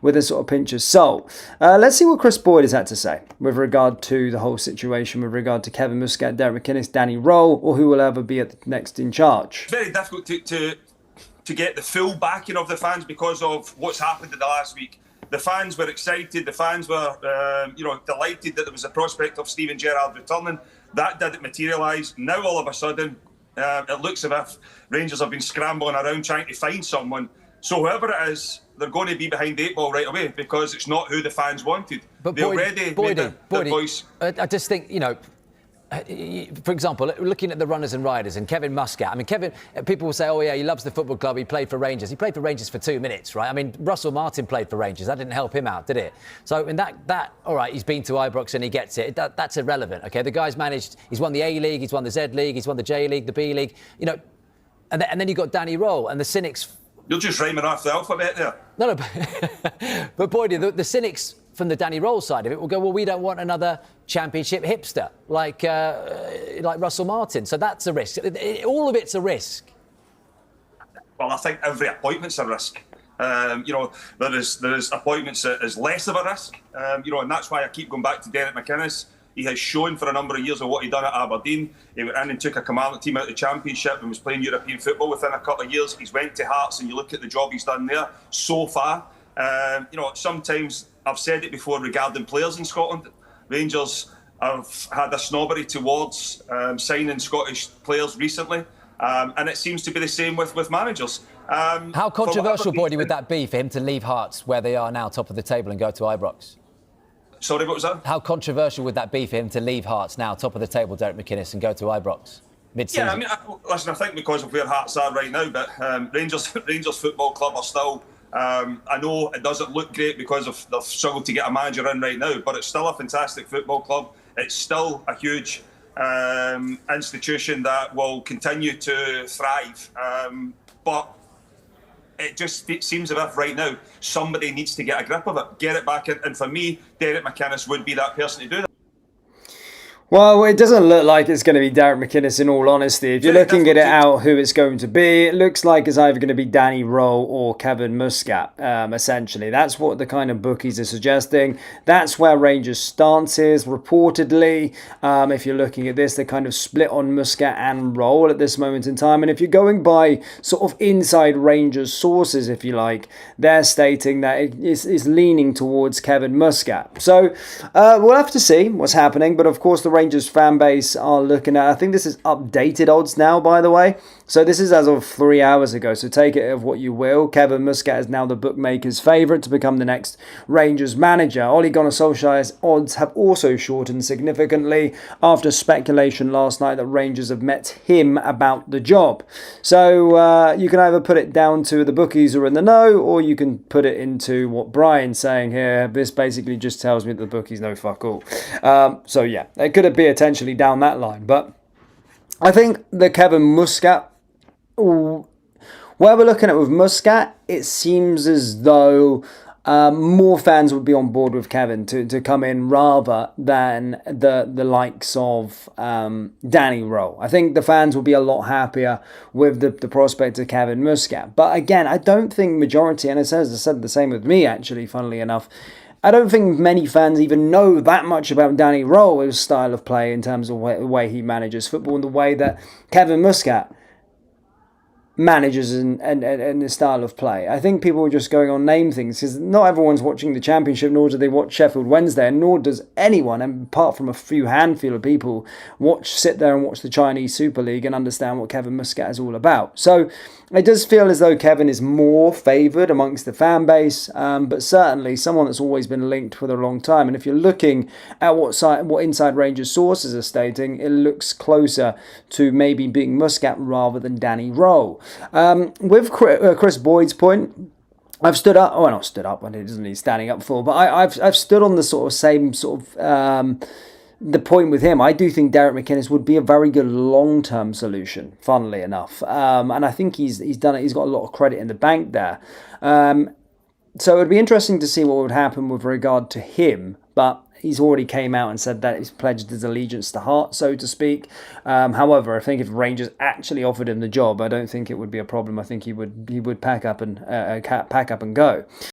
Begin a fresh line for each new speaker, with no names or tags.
with a sort of pinch of salt. Let's see what Kris Boyd has had to say with regard to the whole situation, with regard to Kevin Muscat, Derek McInnes, Danny Rowe, or who will ever be at the next in charge.
It's very difficult to get the full backing of the fans because of what's happened in the last week. The fans were excited. The fans were, delighted that there was a prospect of Steven Gerrard returning. That didn't materialise. Now all of a sudden, it looks as if Rangers have been scrambling around trying to find someone. So whoever it is, they're going to be behind the 8 ball right away because it's not who the fans wanted.
But
they already made their voice.
I just think, for example, looking at the runners and riders and Kevin Muscat. I mean, people will say, oh, yeah, he loves the football club. He played for Rangers. He played for Rangers for 2 minutes, right? I mean, Russell Martin played for Rangers. That didn't help him out, did it? So, in that all right, he's been to Ibrox and he gets it. That's irrelevant, OK? The guy's he's won the A-League, he's won the Z-League, he's won the J-League, the B-League, and then you've got Danny Rowe and the cynics.
You're just rhyming off the alphabet there.
No, but Boydie, the cynics from the Danny Rowe side of it will go, well, we don't want another championship hipster like Russell Martin. So that's a risk. All of it's a risk.
Well, I think every appointment's a risk. There is appointments that is less of a risk. And that's why I keep going back to Derek McInnes. He has shown for a number of years of what he done at Aberdeen. He went in and took a commanding team out of the Championship and was playing European football within a couple of years. He's went to Hearts and you look at the job he's done there so far. Sometimes I've said it before regarding players in Scotland. Rangers have had a snobbery towards signing Scottish players recently. And it seems to be the same with managers.
How controversial, Boydie, would that be for him to leave Hearts, where they are now, top of the table, and go to Ibrox?
Sorry, what was that?
How controversial would that be for him to leave Hearts now, top of the table, Derek McInnes, and go to Ibrox mid-season?
Yeah, I mean, listen, I think because of where Hearts are right now, but Rangers Football Club are still... I know it doesn't look great because they've struggled to get a manager in right now, but it's still a fantastic football club. It's still a huge institution that will continue to thrive. But it seems as if right now somebody needs to get a grip of it, get it back in. And for me, Derek McInnes would be that person to do that.
Well, it doesn't look like it's going to be Derek McInnes, in all honesty. If you're looking at it out who it's going to be, it looks like it's either going to be Danny Rowe or Kevin Muscat, essentially. That's what the kind of bookies are suggesting. That's where Rangers' stance is, reportedly. If you're looking at this, they're kind of split on Muscat and Rowe at this moment in time. And if you're going by sort of inside Rangers sources, if you like, they're stating that it is leaning towards Kevin Muscat. So we'll have to see what's happening. But of course, the Rangers fan base are looking at, I think this is updated odds now, by the way. So this is as of 3 hours ago. So take it of what you will. Kevin Muscat is now the bookmaker's favourite to become the next Rangers manager. Ole Gunnar Solskjaer's odds have also shortened significantly after speculation last night that Rangers have met him about the job. So you can either put it down to the bookies are in the know, or you can put it into what Brian's saying here. This basically just tells me that the bookies know fuck all. So yeah, it could be potentially down that line. But I think the Kevin Muscat, where we're looking at with Muscat, it seems as though more fans would be on board with Kevin to come in rather than the likes of Danny Rowe. I think the fans will be a lot happier with the prospect of Kevin Muscat. But again, I don't think majority, and it says I said the same with me actually, funnily enough, I don't think many fans even know that much about Danny Rowe's style of play in terms of the way he manages football and the way that Kevin Muscat manages and the style of play. I think people are just going on name things because not everyone's watching the Championship, nor do they watch Sheffield Wednesday, and nor does anyone, and apart from a few handful of people, sit there and watch the Chinese Super League and understand what Kevin Muscat is all about. So it does feel as though Kevin is more favoured amongst the fan base, but certainly someone that's always been linked for a long time. And if you're looking at what Inside Rangers sources are stating, it looks closer to maybe being Muscat rather than Danny Rowe. With Kris Boyd's point, I've stood up. Oh, not stood up. It doesn't need standing up for, but I've stood on the sort of same sort of the point with him. I do think Derek McInnes would be a very good long-term solution. Funnily enough, and I think he's done it. He's got a lot of credit in the bank there. So it would be interesting to see what would happen with regard to him, but he's already came out and said that he's pledged his allegiance to Heart, so to speak. However, I think if Rangers actually offered him the job, I don't think it would be a problem. I think he would pack up and go.